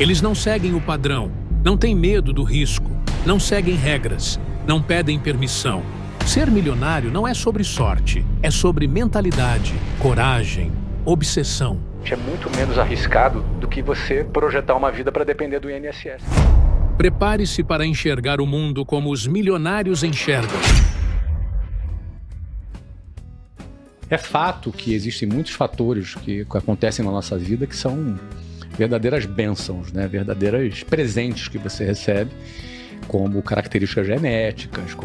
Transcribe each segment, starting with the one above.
Eles não seguem o padrão, não têm medo do risco, não seguem regras, não pedem permissão. Ser milionário não é sobre sorte, é sobre mentalidade, coragem, obsessão. É muito menos arriscado do que você projetar uma vida para depender do INSS. Prepare-se para enxergar o mundo como os milionários enxergam. É fato que existem muitos fatores que acontecem na nossa vida que são verdadeiras bênçãos, né? Verdadeiros presentes que você recebe, como características genéticas,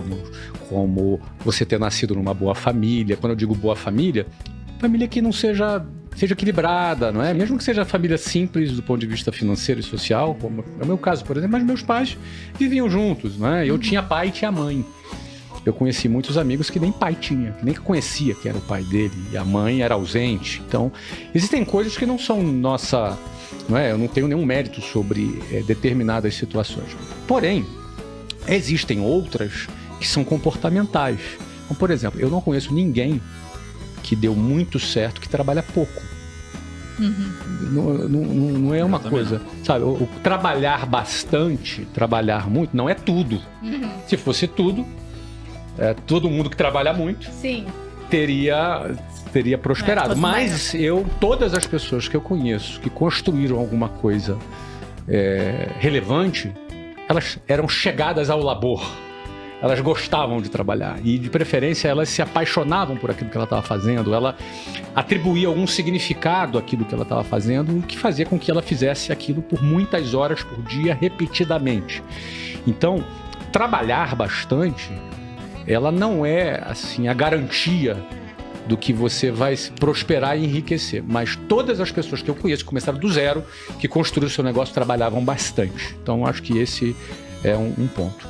como você ter nascido numa boa família. Quando eu digo boa família que não seja equilibrada, não é? Mesmo que seja família simples do ponto de vista financeiro e social, como é o meu caso, por exemplo, mas meus pais viviam juntos, não é? Eu tinha pai e tinha mãe. Eu conheci muitos amigos que nem pai tinha, que nem conhecia que era o pai dele, e a mãe era ausente. Então, existem coisas que não são nossa... Não é? Eu não tenho nenhum mérito sobre determinadas situações. Porém, existem outras que são comportamentais. Então, por exemplo, eu não conheço ninguém que deu muito certo que trabalha pouco. Não é uma coisa... Sabe, o trabalhar bastante, trabalhar muito, não é tudo. Se fosse tudo, todo mundo que trabalha muito teria prosperado. Mas todas as pessoas que eu conheço que construíram alguma coisa relevante, elas eram chegadas ao labor. Elas gostavam de trabalhar e, de preferência, elas se apaixonavam por aquilo que ela estava fazendo. Ela atribuía algum significado àquilo que ela estava fazendo, o que fazia com que ela fizesse aquilo por muitas horas por dia, repetidamente. Então, trabalhar bastante, ela não é assim a garantia do que você vai prosperar e enriquecer. Mas todas as pessoas que eu conheço que começaram do zero, que construíram o seu negócio, trabalhavam bastante. Então, acho que esse é um ponto.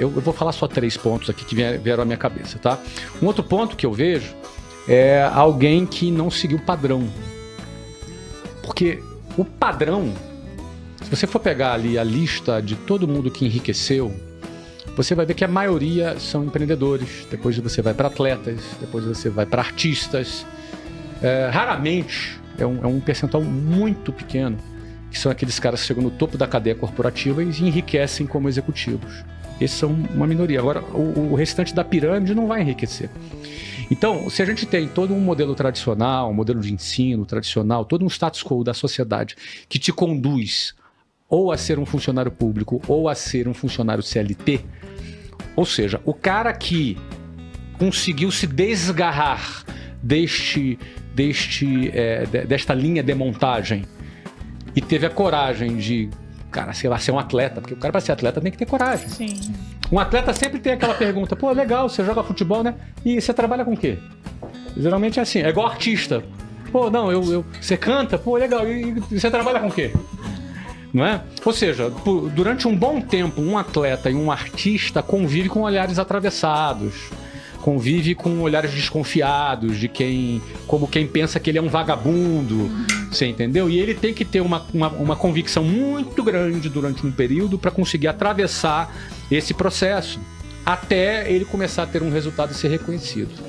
Eu vou falar só 3 pontos aqui que vieram à minha cabeça, tá? Um outro ponto que eu vejo é alguém que não seguiu o padrão. Porque o padrão, se você for pegar ali a lista de todo mundo que enriqueceu, você vai ver que a maioria são empreendedores, depois você vai para atletas, depois você vai para artistas. Raramente, é um percentual muito pequeno, que são aqueles caras que chegam no topo da cadeia corporativa e enriquecem como executivos. Esses são uma minoria. Agora, o restante da pirâmide não vai enriquecer. Então, se a gente tem todo um modelo tradicional, um modelo de ensino tradicional, todo um status quo da sociedade que te conduz ou a ser um funcionário público ou a ser um funcionário CLT, ou seja, o cara que conseguiu se desgarrar desta linha de montagem e teve a coragem de, cara, sei lá, ser um atleta, porque o cara para ser atleta tem que ter coragem. Sim. Um atleta sempre tem aquela pergunta, pô, legal, você joga futebol, né? E você trabalha com o quê? Geralmente é assim, é igual artista. Pô, não, você canta, pô, legal, e você trabalha com o quê? Não é? Ou seja, durante um bom tempo, um atleta e um artista convive com olhares atravessados, convive com olhares desconfiados de como quem pensa que ele é um vagabundo, você entendeu? E ele tem que ter uma convicção muito grande durante um período para conseguir atravessar esse processo, até ele começar a ter um resultado e ser reconhecido.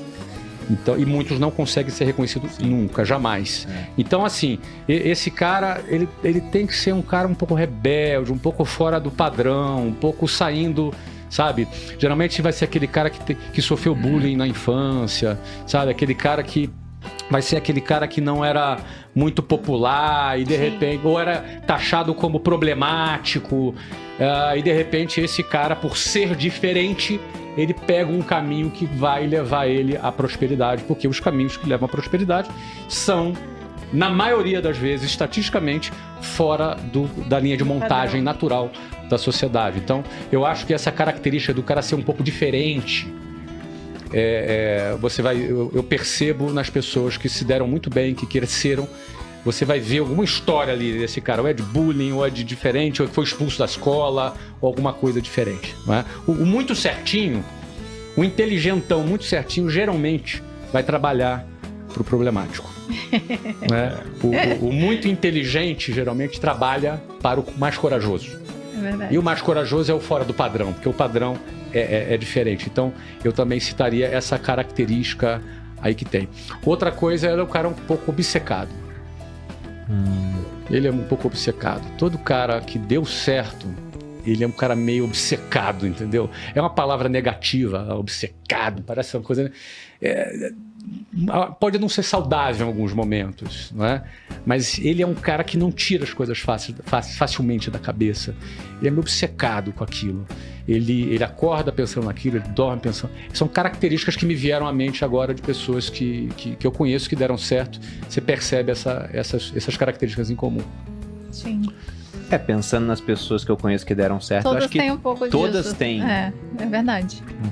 Então, e muitos não conseguem ser reconhecidos nunca, jamais. Então, assim, esse cara, ele tem que ser um cara um pouco rebelde, um pouco fora do padrão, um pouco saindo, sabe? Geralmente vai ser aquele cara que sofreu bullying na infância, sabe? Aquele cara que vai ser aquele cara que não era muito popular e de repente, ou era taxado como problemático, e de repente esse cara, por ser diferente, ele pega um caminho que vai levar ele à prosperidade, porque os caminhos que levam à prosperidade são, na maioria das vezes, estatisticamente, fora da linha de montagem natural da sociedade. Então, eu acho que essa característica do cara ser um pouco diferente, eu percebo nas pessoas que se deram muito bem, que cresceram, você vai ver alguma história ali desse cara, ou é de bullying, ou é de diferente, ou foi expulso da escola, ou alguma coisa diferente, não é? O muito certinho, o inteligentão muito certinho, geralmente vai trabalhar pro problemático. Né? O muito inteligente, geralmente, trabalha para o mais corajoso. É verdade. E o mais corajoso é o fora do padrão, porque o padrão é diferente. Então, eu também citaria essa característica aí que tem. Outra coisa é o cara um pouco obcecado. ele é um pouco obcecado. Todo cara que deu certo, ele é um cara meio obcecado, entendeu? É uma palavra negativa, obcecado, parece uma coisa... pode não ser saudável em alguns momentos, não é? Mas ele é um cara que não tira as coisas facilmente da cabeça. Ele é meio obcecado com aquilo. Ele acorda pensando naquilo, ele dorme pensando... São características que me vieram à mente agora de pessoas que eu conheço que deram certo. Você percebe essas características em comum. Sim. Pensando nas pessoas que eu conheço que deram certo, Todas eu acho que têm um pouco todas disso. têm É verdade. um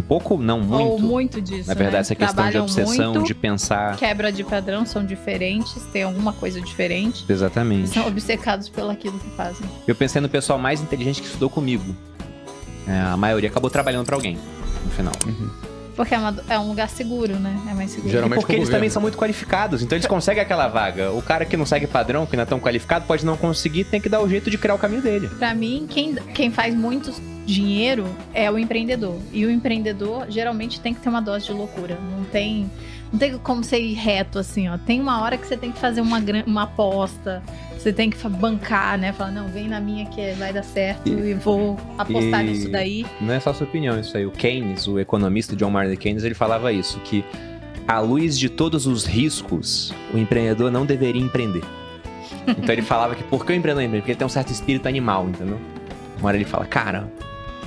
pouco, não muito. Ou muito disso, Na verdade, né? essa questão Trabalham de obsessão, muito, de pensar... Quebra de padrão, são diferentes, tem alguma coisa diferente. Exatamente. São obcecados pelaquilo que fazem. Eu pensei no pessoal mais inteligente que estudou comigo. A maioria acabou trabalhando pra alguém, no final. Porque é um lugar seguro, né? É mais seguro. Geralmente Porque eles também são muito qualificados, então eles conseguem aquela vaga. O cara que não segue padrão, que não é tão qualificado, pode não conseguir, tem que dar o jeito de criar o caminho dele. Pra mim, quem faz muito dinheiro é o empreendedor. E o empreendedor, geralmente, tem que ter uma dose de loucura. Não tem como você ir reto, assim, ó. Tem uma hora que você tem que fazer uma aposta, você tem que bancar, né? Falar, não, vem na minha que vai dar certo e vou apostar nisso daí. Não é só sua opinião isso aí. O Keynes, o economista John Maynard Keynes, ele falava isso, que à luz de todos os riscos, o empreendedor não deveria empreender. Então ele falava que por que o empreendedor empreende? Porque ele tem um certo espírito animal, entendeu? Uma hora ele fala, cara,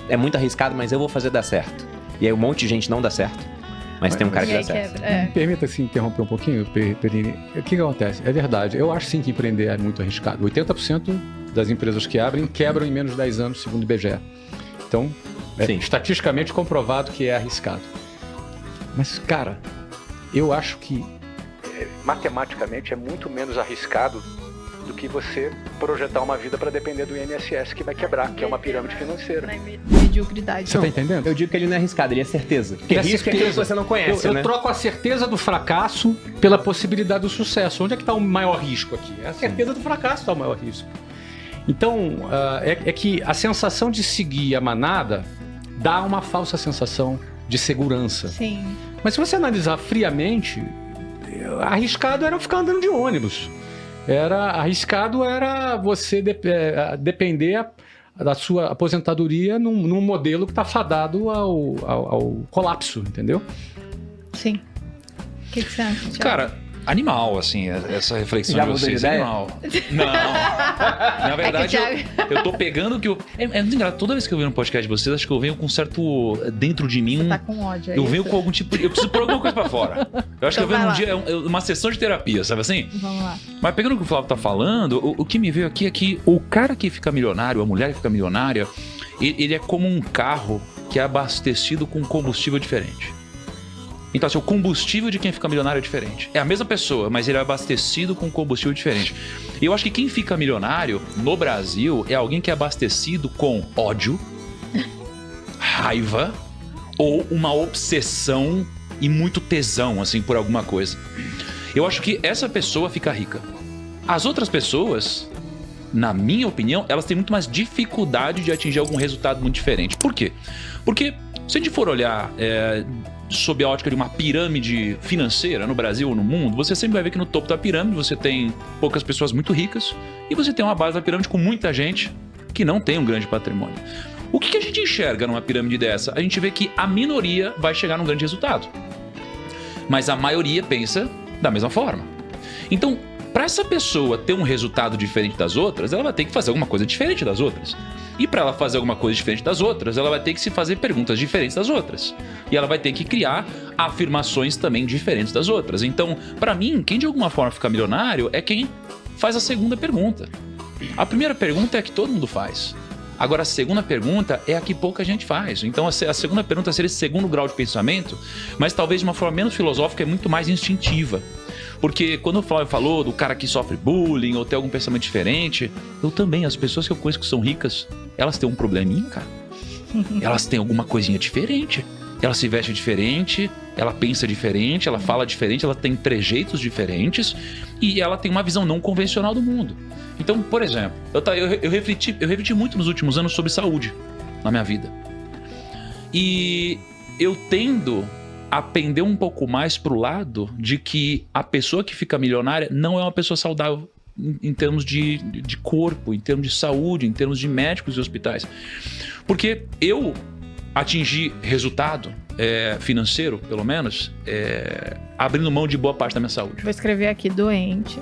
é muito arriscado, mas eu vou fazer dar certo. E aí um monte de gente não dá certo. Mas tem um cara que dá certo. Permita-se interromper um pouquinho, Perini. O que acontece? É verdade. Eu acho sim que empreender é muito arriscado. 80% das empresas que abrem quebram em menos de 10 anos, segundo o IBGE. Então, é estatisticamente comprovado que é arriscado. Mas, cara, eu acho que... Matematicamente é muito menos arriscado do que você projetar uma vida para depender do INSS que vai quebrar, que é uma pirâmide financeira. Mediocridade. Você tá entendendo? Eu digo que ele não é arriscado, ele é certeza. Porque risco é aquilo que você não conhece, eu né? troco a certeza do fracasso pela possibilidade do sucesso. Onde é que está o maior risco aqui? É a certeza do fracasso está o maior risco. Então, é que a sensação de seguir a manada dá uma falsa sensação de segurança. Sim. Mas se você analisar friamente, arriscado era ficar andando de ônibus. Arriscado era você depender da sua aposentadoria num modelo que está fadado ao colapso, entendeu? Sim. O que você acha, Thiago? Cara, animal, assim, essa reflexão Já de vocês. mudou de Animal. Não. Na verdade, eu tô pegando que eu... É muito engraçado. Toda vez que eu venho no podcast de vocês, acho que eu venho com um certo... Dentro de mim... Você tá com ódio, é eu isso? venho com algum tipo de... Eu preciso pôr alguma coisa pra fora. Eu acho Então que eu venho vai dia... Uma sessão de terapia, sabe assim? Vamos lá. Mas pegando o que o Flávio tá falando, o que me veio aqui é que o cara que fica milionário, a mulher que fica milionária, ele é como um carro que é abastecido com combustível diferente. Então, assim, o combustível de quem fica milionário é diferente. É a mesma pessoa, mas ele é abastecido com combustível diferente. E eu acho que quem fica milionário no Brasil é alguém que é abastecido com ódio, raiva ou uma obsessão e muito tesão, assim, por alguma coisa. Eu acho que essa pessoa fica rica. As outras pessoas, na minha opinião, elas têm muito mais dificuldade de atingir algum resultado muito diferente. Por quê? Porque se a gente for olhar sob a ótica de uma pirâmide financeira no Brasil ou no mundo, você sempre vai ver que no topo da pirâmide você tem poucas pessoas muito ricas e você tem uma base da pirâmide com muita gente que não tem um grande patrimônio. O que a gente enxerga numa pirâmide dessa? A gente vê que a minoria vai chegar num grande resultado, mas a maioria pensa da mesma forma. Então, para essa pessoa ter um resultado diferente das outras, ela vai ter que fazer alguma coisa diferente das outras. E para ela fazer alguma coisa diferente das outras, ela vai ter que se fazer perguntas diferentes das outras. E ela vai ter que criar afirmações também diferentes das outras. Então, para mim, quem de alguma forma fica milionário é quem faz a segunda pergunta. A primeira pergunta é a que todo mundo faz. Agora, a segunda pergunta é a que pouca gente faz. Então, a segunda pergunta seria esse segundo grau de pensamento, mas talvez de uma forma menos filosófica e muito mais instintiva. Porque quando o Flávio falou do cara que sofre bullying ou tem algum pensamento diferente, eu também, as pessoas que eu conheço que são ricas, elas têm um probleminha, cara. Elas têm alguma coisinha diferente. Ela se veste diferente, ela pensa diferente, ela fala diferente, ela tem trejeitos diferentes e ela tem uma visão não convencional do mundo. Então, por exemplo, eu refleti muito nos últimos anos sobre saúde na minha vida. E eu tendo a pender um pouco mais pro lado de que a pessoa que fica milionária não é uma pessoa saudável em termos de corpo, em termos de saúde, em termos de médicos e hospitais. Porque eu atingi resultado financeiro, pelo menos, abrindo mão de boa parte da minha saúde. Vou escrever aqui, doente.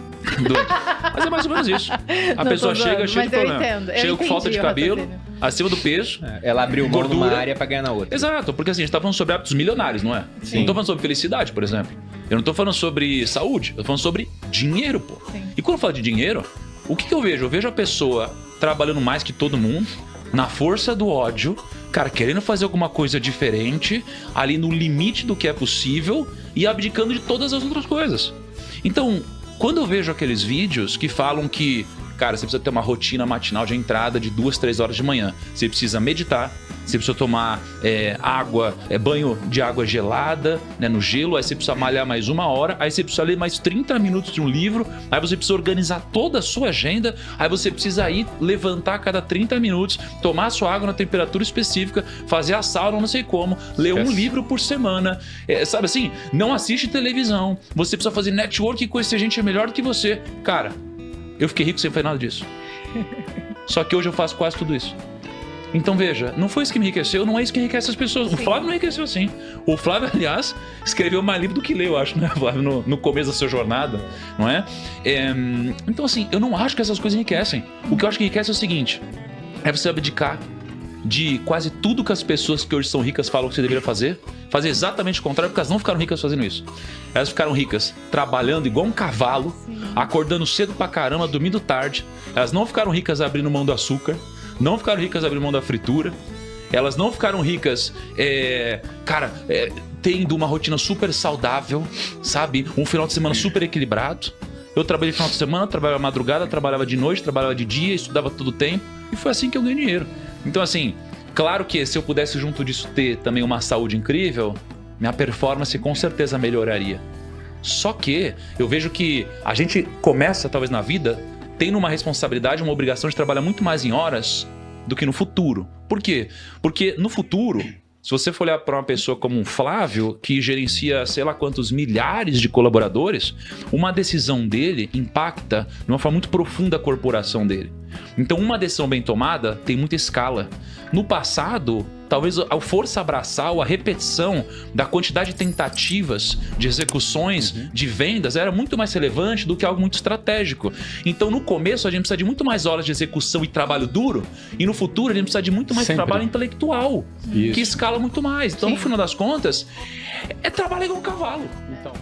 Mas é mais ou menos isso. A Não pessoa tô zoando, chega cheia de mas eu problema. entendo, eu Chega com falta de entendi o cabelo, raciocínio. acima do peso. Ela abriu mão Gordura. numa área pra ganhar na outra. Exato, porque assim, a gente tá falando sobre hábitos milionários, não é? Sim. Eu não tô falando sobre felicidade, por exemplo. Eu não tô falando sobre saúde, eu tô falando sobre dinheiro, pô. Sim. E quando eu falo de dinheiro, o que eu vejo? Eu vejo a pessoa trabalhando mais que todo mundo, na força do ódio, cara, querendo fazer alguma coisa diferente, ali no limite do que é possível e abdicando de todas as outras coisas. Então, quando eu vejo aqueles vídeos que falam que, cara, você precisa ter uma rotina matinal de entrada de 2-3 horas de manhã, você precisa meditar, você precisa tomar água, banho de água gelada, né, no gelo, aí você precisa malhar mais 1 hora, aí você precisa ler mais 30 minutos de um livro, aí você precisa organizar toda a sua agenda, aí você precisa ir levantar a cada 30 minutos, tomar a sua água na temperatura específica, fazer a sauna não sei como, ler um livro por semana, sabe assim? Não assiste televisão, você precisa fazer network e conhecer gente melhor do que você. Cara, eu fiquei rico sem fazer nada disso. Só que hoje eu faço quase tudo isso. Então veja, não foi isso que me enriqueceu, não é isso que enriquece as pessoas. Sim. O Flávio não enriqueceu assim. O Flávio, aliás, escreveu mais livro do que leu, eu acho, né, Flávio, no começo da sua jornada, não é? Então assim, eu não acho que essas coisas enriquecem. O que eu acho que enriquece é o seguinte, é você abdicar de quase tudo que as pessoas que hoje são ricas falam que você deveria fazer exatamente o contrário, porque elas não ficaram ricas fazendo isso. Elas ficaram ricas trabalhando igual um cavalo, acordando cedo pra caramba, dormindo tarde. Elas não ficaram ricas abrindo mão do açúcar, não ficaram ricas abrindo mão da fritura, elas não ficaram ricas, tendo uma rotina super saudável, sabe? Um final de semana super equilibrado. Eu trabalhei no final de semana, trabalhava madrugada, trabalhava de noite, trabalhava de dia, estudava todo o tempo, e foi assim que eu ganhei dinheiro. Então assim, claro que se eu pudesse junto disso ter também uma saúde incrível, minha performance com certeza melhoraria. Só que eu vejo que a gente começa talvez na vida tendo uma responsabilidade, uma obrigação de trabalhar muito mais em horas do que no futuro. Por quê? Porque no futuro, se você for olhar para uma pessoa como um Flávio, que gerencia sei lá quantos milhares de colaboradores, uma decisão dele impacta de uma forma muito profunda a corporação dele. Então uma decisão bem tomada tem muita escala. No passado, talvez a força abraçal, a repetição da quantidade de tentativas, de execuções, de vendas era muito mais relevante do que algo muito estratégico. Então no começo a gente precisa de muito mais horas de execução e trabalho duro, e no futuro a gente precisa de muito mais trabalho intelectual, que escala muito mais. Então no final das contas, é trabalho igual um cavalo. Então,